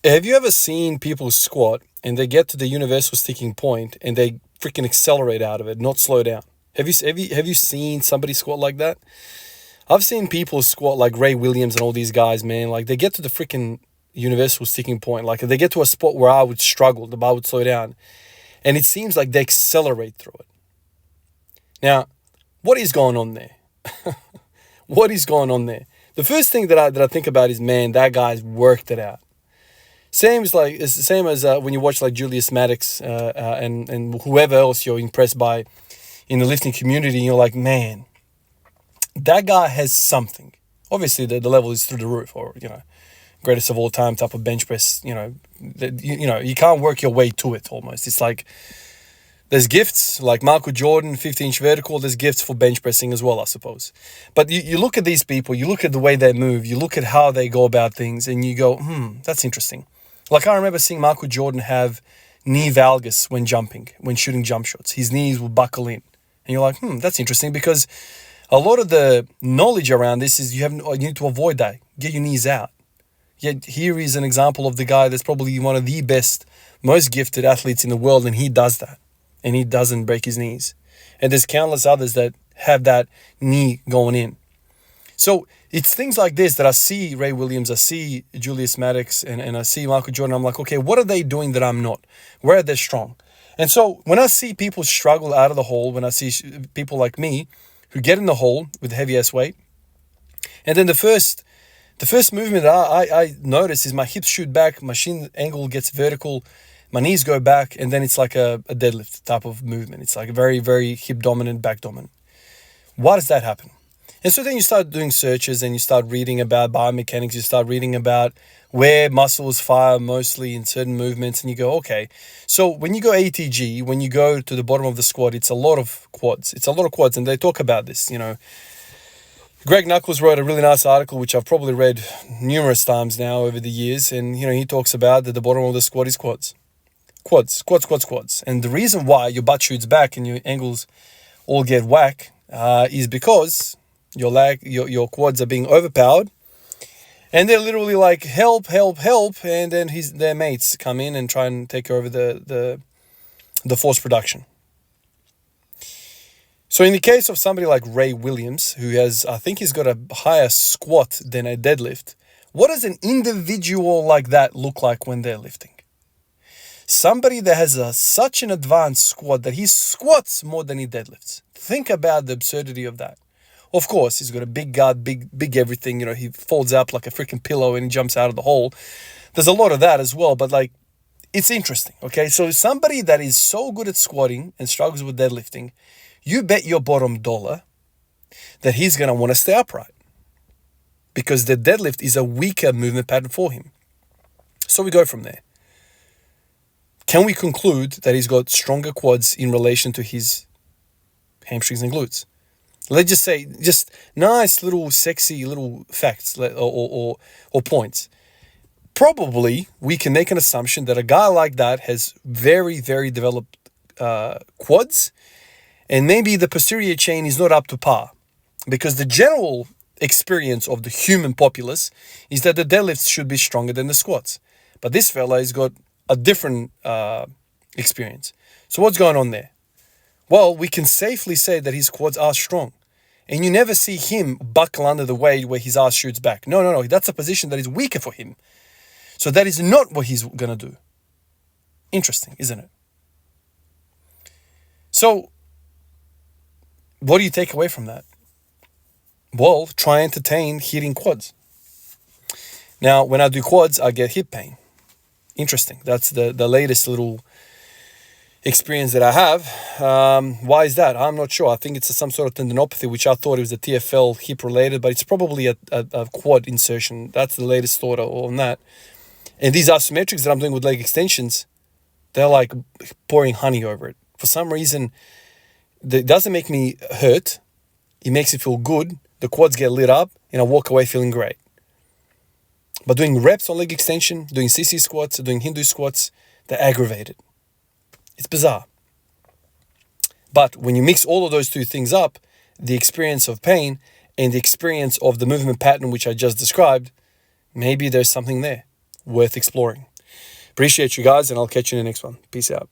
Have you ever seen people squat and they get to the universal sticking point and they freaking accelerate out of it, not slow down? Have you seen somebody squat like that? I've seen people squat like Ray Williams and all these guys, man. Like they get to the freaking universal sticking point. Like they get to a spot where I would struggle, the bar would slow down, and it seems like they accelerate through it. Now, what is going on there? What is going on there? The first thing that I think about is, man, that guy's worked it out. It's the same as when you watch like Julius Maddox and whoever else you're impressed by in the lifting community. And you're like, man, that guy has something. Obviously, the level is through the roof, or greatest of all time type of bench press. You can't work your way to it. Almost, it's like there's gifts like Michael Jordan, 50-inch vertical. There's gifts for bench pressing as well, I suppose. But you look at these people, you look at the way they move, you look at how they go about things, and you go, that's interesting. Like I remember seeing Michael Jordan have knee valgus when jumping, when shooting jump shots. His knees would buckle in. And you're like, that's interesting, because a lot of the knowledge around this is you need to avoid that. Get your knees out. Yet here is an example of the guy that's probably one of the best, most gifted athletes in the world, and he does that. And he doesn't break his knees. And there's countless others that have that knee going in. So it's things like this that I see Ray Williams, I see Julius Maddox, and I see Michael Jordan. I'm like, okay, what are they doing that I'm not? Where are they strong? And so when I see people struggle out of the hole, when I see people like me who get in the hole with heavy ass weight, and then the first movement that I notice is my hips shoot back, my shin angle gets vertical, my knees go back, and then it's like a deadlift type of movement. It's like a very, very hip dominant, back dominant. Why does that happen? And so then you start doing searches and you start reading about biomechanics, you start reading about where muscles fire mostly in certain movements, and you go, okay. So when you go ATG, when you go to the bottom of the squat, it's a lot of quads. It's a lot of quads, and they talk about this, Greg Knuckles wrote a really nice article, which I've probably read numerous times now over the years, and, he talks about that the bottom of the squat is quads. Quads. And the reason why your butt shoots back and your angles all get whack is because your quads are being overpowered, and they're literally like help, and then their mates come in and try and take over the force production. So in the case of somebody like Ray Williams, who I think he's got a higher squat than a deadlift, what does an individual like that look like when they're lifting? Somebody that has such an advanced squat that he squats more than he deadlifts. Think about the absurdity of that. Of course, he's got a big gut, big everything. He folds up like a freaking pillow and he jumps out of the hole. There's a lot of that as well, but it's interesting, okay? So somebody that is so good at squatting and struggles with deadlifting, you bet your bottom dollar that he's going to want to stay upright, because the deadlift is a weaker movement pattern for him. So we go from there. Can we conclude that he's got stronger quads in relation to his hamstrings and glutes? Let's just say, just nice little sexy little facts or points. Probably we can make an assumption that a guy like that has very, very developed quads, and maybe the posterior chain is not up to par, because the general experience of the human populace is that the deadlifts should be stronger than the squats. But this fella has got a different experience. So what's going on there? Well, we can safely say that his quads are strong. And you never see him buckle under the weight where his ass shoots back. No. That's a position that is weaker for him. So that is not what he's going to do. Interesting, isn't it? So what do you take away from that? Well, try and entertain hitting quads. Now, when I do quads, I get hip pain. Interesting. That's the latest little experience that I have. Why is that? I'm not sure. I think it's some sort of tendinopathy, which I thought it was a TFL hip related, but it's probably a quad insertion. That's the latest thought on that. And these isometrics that I'm doing with leg extensions, they're like pouring honey over it. For some reason, it doesn't make me hurt. It makes me feel good. The quads get lit up and I walk away feeling great. But doing reps on leg extension, doing CC squats, doing Hindu squats, they're aggravated. It's bizarre. But when you mix all of those two things up, the experience of pain and the experience of the movement pattern which I just described, maybe there's something there worth exploring. Appreciate you guys, and I'll catch you in the next one. Peace out.